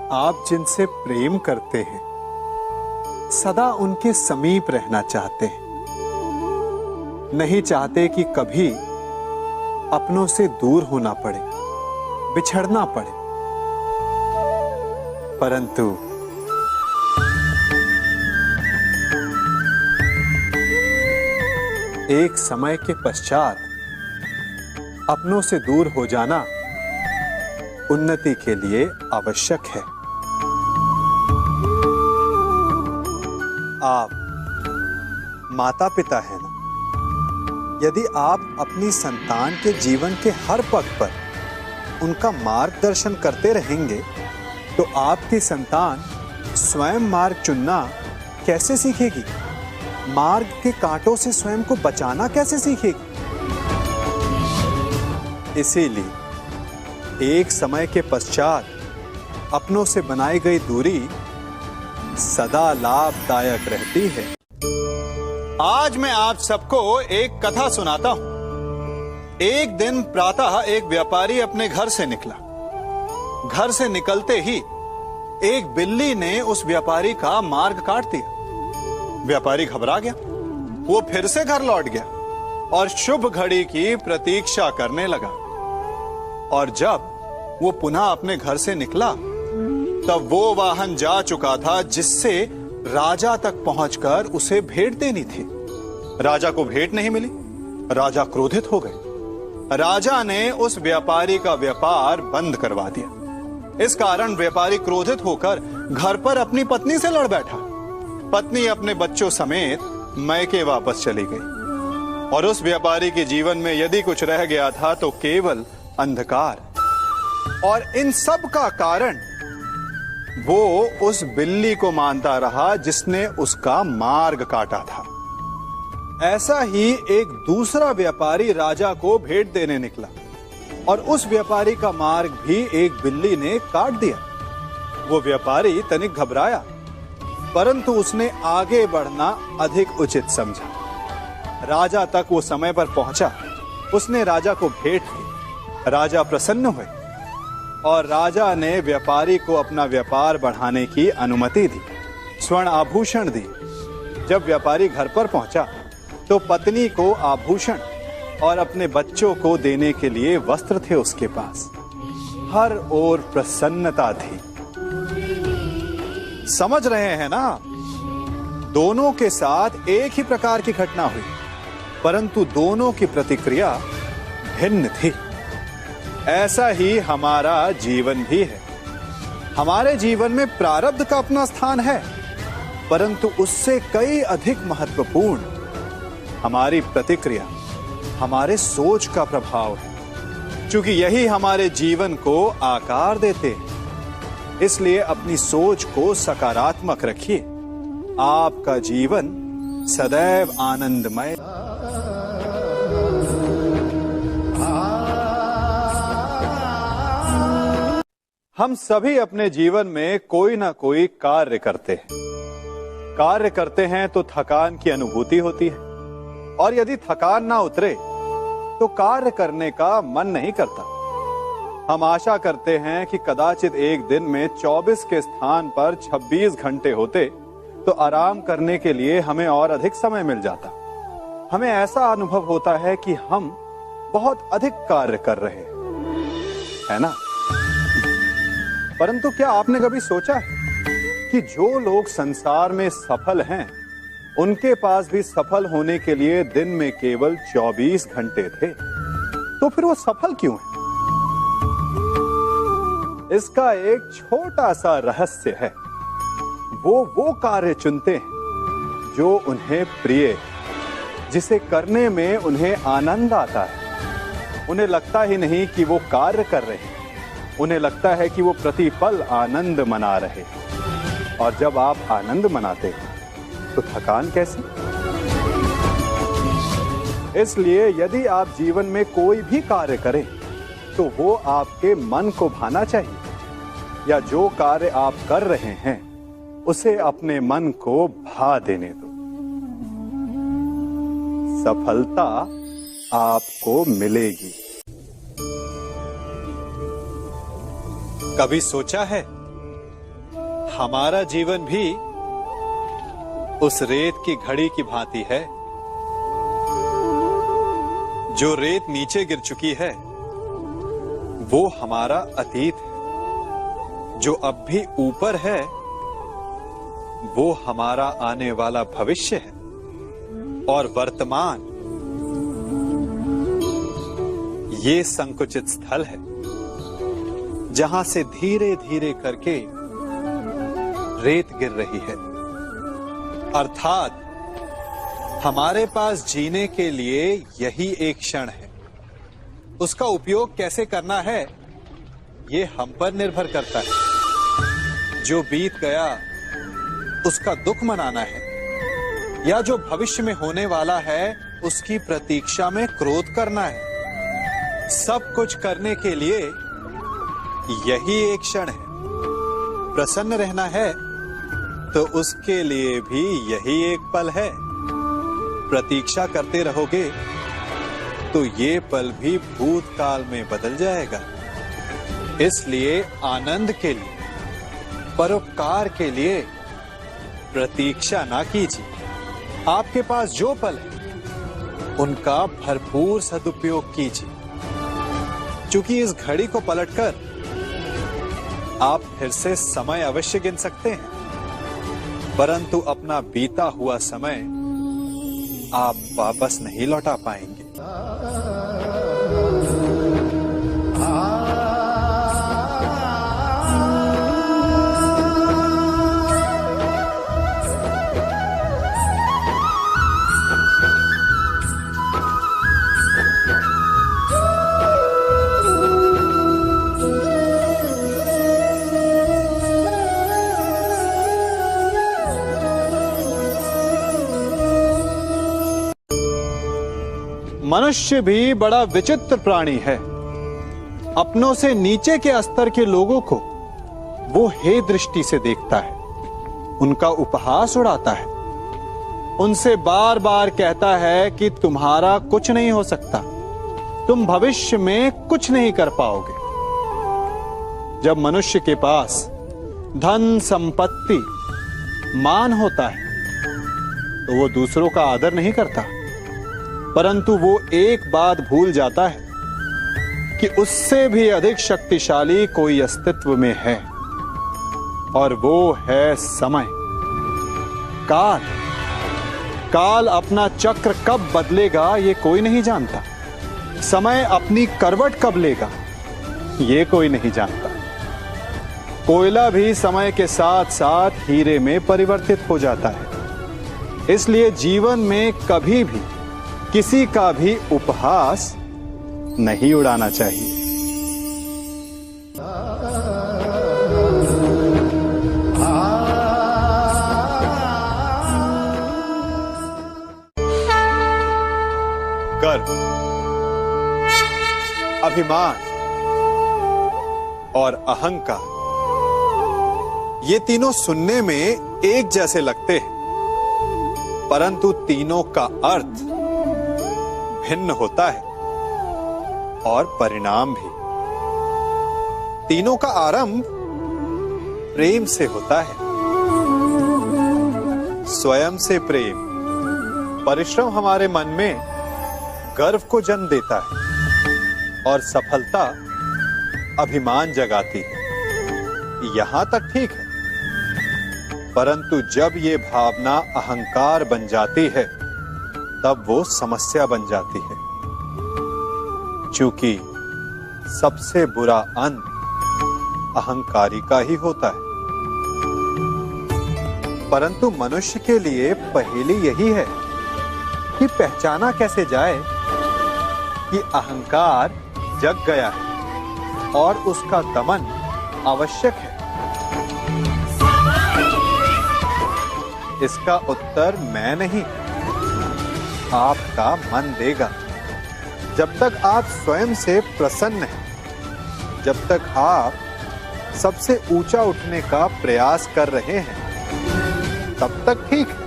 आप जिनसे प्रेम करते हैं सदा उनके समीप रहना चाहते हैं, नहीं चाहते कि कभी अपनों से दूर होना पड़े, बिछड़ना पड़े। परंतु एक समय के पश्चात अपनों से दूर हो जाना उन्नति के लिए आवश्यक है। आप माता पिता हैं ना? यदि आप अपनी संतान के जीवन के हर पग पर उनका मार्गदर्शन करते रहेंगे तो आपकी संतान स्वयं मार्ग चुनना कैसे सीखेगी? मार्ग के कांटों से स्वयं को बचाना कैसे सीखेगी? इसीलिए एक समय के पश्चात अपनों से बनाई गई दूरी सदा लाभदायक रहती है। आज मैं आप सबको एक कथा सुनाता हूं। एक दिन प्रातः एक व्यापारी अपने घर से निकला। घर से निकलते ही एक बिल्ली ने उस व्यापारी का मार्ग काट दिया। व्यापारी घबरा गया। वो फिर से घर लौट गया और शुभ घड़ी की प्रतीक्षा करने लगा। और जब वो पुनः अपने घर से निकला तब वो वाहन जा चुका था जिससे राजा तक पहुंचकर उसे भेंट देनी थी। राजा को भेंट नहीं मिली। राजा क्रोधित हो गए। राजा ने उस व्यापारी का व्यापार बंद करवा दिया। इस कारण व्यापारी क्रोधित होकर घर पर अपनी पत्नी से लड़ बैठा। पत्नी अपने बच्चों समेत मैके वापस चली गई और उस व्यापारी के जीवन में यदि कुछ रह गया था तो केवल अंधकार। और इन सब का कारण वो उस बिल्ली को मानता रहा जिसने उसका मार्ग काटा था। ऐसा ही एक दूसरा व्यापारी राजा को भेंट देने निकला और उस व्यापारी का मार्ग भी एक बिल्ली ने काट दिया। वो व्यापारी तनिक घबराया, परंतु उसने आगे बढ़ना अधिक उचित समझा। राजा तक वो समय पर पहुंचा। उसने राजा को भेंट दी। राजा प्रसन्न हुए और राजा ने व्यापारी को अपना व्यापार बढ़ाने की अनुमति दी, स्वर्ण आभूषण दी। जब व्यापारी घर पर पहुंचा तो पत्नी को आभूषण और अपने बच्चों को देने के लिए वस्त्र थे उसके पास। हर ओर प्रसन्नता थी। समझ रहे हैं ना? दोनों के साथ एक ही प्रकार की घटना हुई, परंतु दोनों की प्रतिक्रिया भिन्न थी। ऐसा ही हमारा जीवन भी है। हमारे जीवन में प्रारब्ध का अपना स्थान है, परंतु उससे कई अधिक महत्वपूर्ण हमारी प्रतिक्रिया, हमारे सोच का प्रभाव है, क्योंकि यही हमारे जीवन को आकार देते हैं। इसलिए अपनी सोच को सकारात्मक रखिए। आपका जीवन सदैव आनंदमय। हम सभी अपने जीवन में कोई ना कोई कार्य करते हैं। कार्य करते हैं तो थकान की अनुभूति होती है और यदि थकान ना उतरे तो कार्य करने का मन नहीं करता। हम आशा करते हैं कि कदाचित एक दिन में 24 के स्थान पर 26 घंटे होते तो आराम करने के लिए हमें और अधिक समय मिल जाता। हमें ऐसा अनुभव होता है कि हम बहुत अधिक कार्य कर रहे हैं, है ना? परंतु क्या आपने कभी सोचा है कि जो लोग संसार में सफल हैं, उनके पास भी सफल होने के लिए दिन में केवल 24 घंटे थे? तो फिर वो सफल क्यों हैं? इसका एक छोटा सा रहस्य है। वो कार्य चुनते हैं जो उन्हें प्रिय है, जिसे करने में उन्हें आनंद आता है। उन्हें लगता ही नहीं कि वो कार्य कर रहे हैं, उन्हें लगता है कि वो प्रतिपल आनंद मना रहे हैं। और जब आप आनंद मनाते हैं तो थकान कैसी? इसलिए यदि आप जीवन में कोई भी कार्य करें तो वो आपके मन को भाना चाहिए, या जो कार्य आप कर रहे हैं उसे अपने मन को भा देने दो। सफलता आपको मिलेगी। कभी सोचा है हमारा जीवन भी उस रेत की घड़ी की भांति है। जो रेत नीचे गिर चुकी है वो हमारा अतीत है, जो अब भी ऊपर है वो हमारा आने वाला भविष्य है, और वर्तमान ये संकुचित स्थल है जहां से धीरे धीरे करके रेत गिर रही है। अर्थात हमारे पास जीने के लिए यही एक क्षण है। उसका उपयोग कैसे करना है ये हम पर निर्भर करता है। जो बीत गया उसका दुख मनाना है, या जो भविष्य में होने वाला है उसकी प्रतीक्षा में क्रोध करना है। सब कुछ करने के लिए यही एक क्षण है। प्रसन्न रहना है तो उसके लिए भी यही एक पल है। प्रतीक्षा करते रहोगे तो ये पल भी भूतकाल में बदल जाएगा। इसलिए आनंद के लिए, परोपकार के लिए प्रतीक्षा ना कीजिए। आपके पास जो पल है उनका भरपूर सदुपयोग कीजिए, क्योंकि इस घड़ी को पलटकर आप फिर से समय अवश्य गिन सकते हैं, परंतु अपना बीता हुआ समय आप वापस नहीं लौटा पाएंगे। मनुष्य भी बड़ा विचित्र प्राणी है। अपनों से नीचे के स्तर के लोगों को वो हे दृष्टि से देखता है, उनका उपहास उड़ाता है, उनसे बार बार कहता है कि तुम्हारा कुछ नहीं हो सकता, तुम भविष्य में कुछ नहीं कर पाओगे। जब मनुष्य के पास धन, संपत्ति, मान होता है तो वो दूसरों का आदर नहीं करता, परंतु वो एक बात भूल जाता है कि उससे भी अधिक शक्तिशाली कोई अस्तित्व में है, और वो है समय। काल। काल अपना चक्र कब बदलेगा ये कोई नहीं जानता। समय अपनी करवट कब लेगा ये कोई नहीं जानता। कोयला भी समय के साथ साथ हीरे में परिवर्तित हो जाता है। इसलिए जीवन में कभी भी किसी का भी उपहास नहीं उड़ाना चाहिए। गर्व, अभिमान और अहंकार, ये तीनों सुनने में एक जैसे लगते हैं, परंतु तीनों का अर्थ भिन्न होता है और परिणाम भी। तीनों का आरंभ प्रेम से होता है। स्वयं से प्रेम, परिश्रम हमारे मन में गर्व को जन्म देता है और सफलता अभिमान जगाती है। यहां तक ठीक है, परंतु जब ये भावना अहंकार बन जाती है तब वो समस्या बन जाती है, क्योंकि सबसे बुरा अंत अहंकारी का ही होता है। परंतु मनुष्य के लिए पहेली यही है कि पहचाना कैसे जाए कि अहंकार जग गया है और उसका दमन आवश्यक है। इसका उत्तर मैं नहीं, आपका मन देगा। जब तक आप स्वयं से प्रसन्न हैं, जब तक आप सबसे ऊंचा उठने का प्रयास कर रहे हैं, तब तक ठीक है।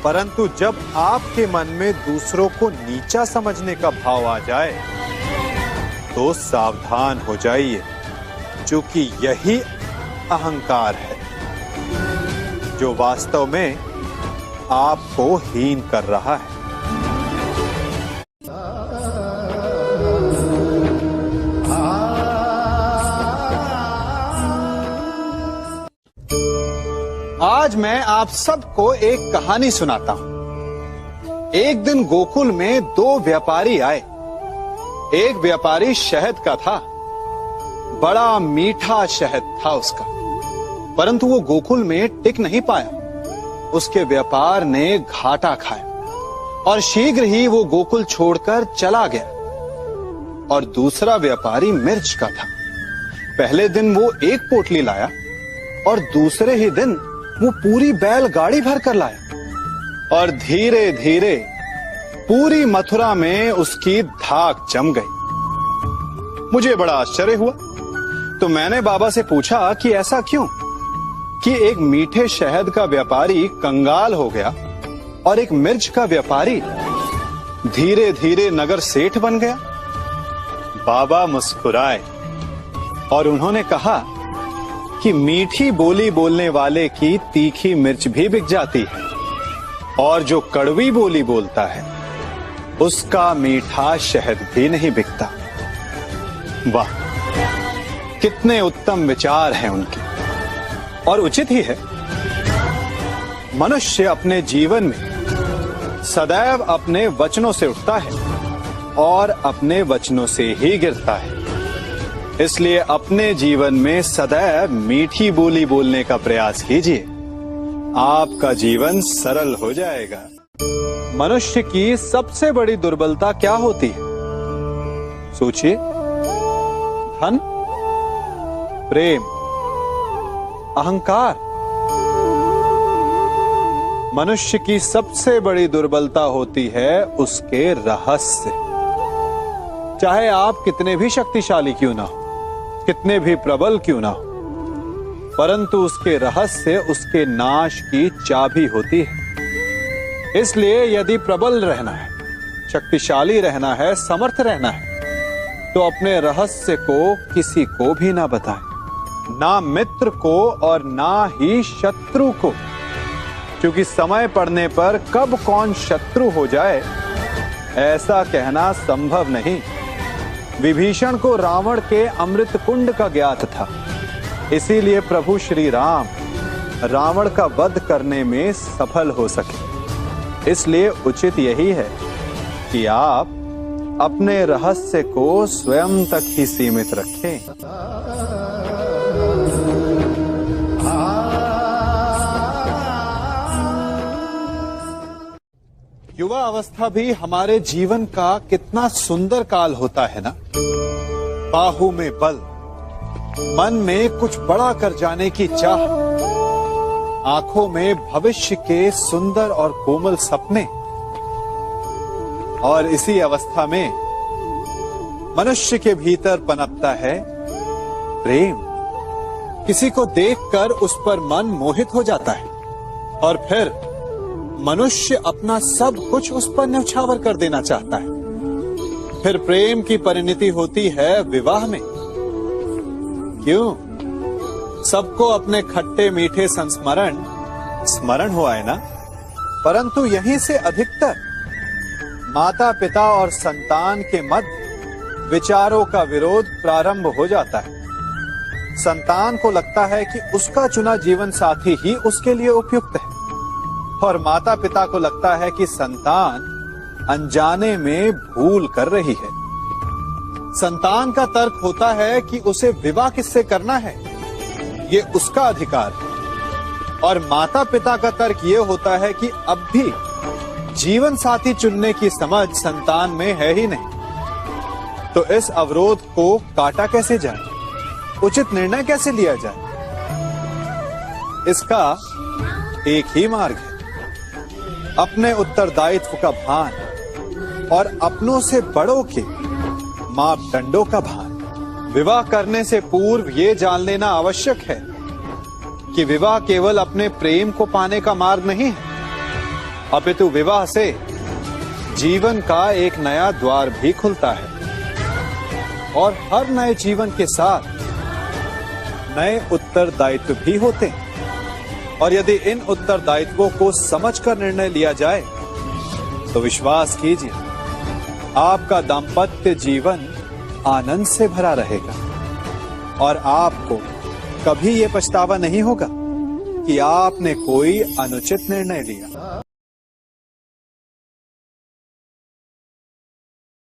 परंतु जब आपके मन में दूसरों को नीचा समझने का भाव आ जाए तो सावधान हो जाइए, क्योंकि यही अहंकार है। जो वास्तव में आपको हीन कर रहा है। आज मैं आप सबको एक कहानी सुनाता हूं। एक दिन गोकुल में दो व्यापारी आए। एक व्यापारी शहद का था, बड़ा मीठा शहद था उसका, परंतु वो गोकुल में टिक नहीं पाया। उसके व्यापार ने घाटा खाया और शीघ्र ही वो गोकुल छोड़कर चला गया। और दूसरा व्यापारी मिर्च का था। पहले दिन वो एक पोटली लाया और दूसरे ही दिन वो पूरी बैलगाड़ी भर कर लाया। और धीरे धीरे पूरी मथुरा में उसकी धाक जम गई। मुझे बड़ा आश्चर्य हुआ, तो मैंने बाबा से पूछा कि ऐसा क्यों कि एक मीठे शहद का व्यापारी कंगाल हो गया और एक मिर्च का व्यापारी धीरे धीरे नगर सेठ बन गया। बाबा मुस्कुराए और उन्होंने कहा कि मीठी बोली बोलने वाले की तीखी मिर्च भी बिक जाती है, और जो कड़वी बोली बोलता है उसका मीठा शहद भी नहीं बिकता। वाह, कितने उत्तम विचार हैं उनके, और उचित ही है। मनुष्य अपने जीवन में सदैव अपने वचनों से उठता है और अपने वचनों से ही गिरता है। इसलिए अपने जीवन में सदैव मीठी बोली बोलने का प्रयास कीजिए, आपका जीवन सरल हो जाएगा। मनुष्य की सबसे बड़ी दुर्बलता क्या होती है? सोचिए। धन, प्रेम, अहंकार। मनुष्य की सबसे बड़ी दुर्बलता होती है उसके रहस्य। चाहे आप कितने भी शक्तिशाली क्यों ना हो, कितने भी प्रबल क्यों ना हो, परंतु उसके रहस्य उसके नाश की चाबी होती है। इसलिए यदि प्रबल रहना है, शक्तिशाली रहना है, समर्थ रहना है, तो अपने रहस्य को किसी को भी ना बताएं, ना मित्र को और ना ही शत्रु को, क्योंकि समय पड़ने पर कब कौन शत्रु हो जाए ऐसा कहना संभव नहीं। विभीषण को रावण के अमृत कुंड का ज्ञात था, इसीलिए प्रभु श्री राम रावण का वध करने में सफल हो सके। इसलिए उचित यही है कि आप अपने रहस्य को स्वयं तक ही सीमित रखें। युवा अवस्था भी हमारे जीवन का कितना सुंदर काल होता है ना। बाहु में बल, मन में कुछ बड़ा कर जाने की चाह, आंखों में भविष्य के सुंदर और कोमल सपने। और इसी अवस्था में मनुष्य के भीतर पनपता है प्रेम। किसी को देखकर उस पर मन मोहित हो जाता है और फिर मनुष्य अपना सब कुछ उस पर न्यौछावर कर देना चाहता है। फिर प्रेम की परिणति होती है विवाह में। क्यों? सबको अपने खट्टे मीठे संस्मरण स्मरण हुआ है ना। परंतु यहीं से अधिकतर माता पिता और संतान के मध्य विचारों का विरोध प्रारंभ हो जाता है। संतान को लगता है कि उसका चुना जीवन साथी ही उसके लिए उपयुक्त है, और माता पिता को लगता है कि संतान अनजाने में भूल कर रही है। संतान का तर्क होता है कि उसे विवाह किससे करना है, ये उसका अधिकार है, और माता पिता का तर्क ये होता है कि अब भी जीवन साथी चुनने की समझ संतान में है ही नहीं। तो इस अवरोध को काटा कैसे जाए, उचित निर्णय कैसे लिया जाए? इसका एक ही मार्ग है, अपने उत्तरदायित्व का भान और अपनों से बड़ों के मापदंडों का भान। विवाह करने से पूर्व ये जान लेना आवश्यक है कि विवाह केवल अपने प्रेम को पाने का मार्ग नहीं है, अपितु विवाह से जीवन का एक नया द्वार भी खुलता है, और हर नए जीवन के साथ नए उत्तरदायित्व भी होते हैं। और यदि इन उत्तरदायित्वों को समझकर निर्णय लिया जाए तो विश्वास कीजिए आपका दाम्पत्य जीवन आनंद से भरा रहेगा और आपको कभी ये पछतावा नहीं होगा कि आपने कोई अनुचित निर्णय लिया।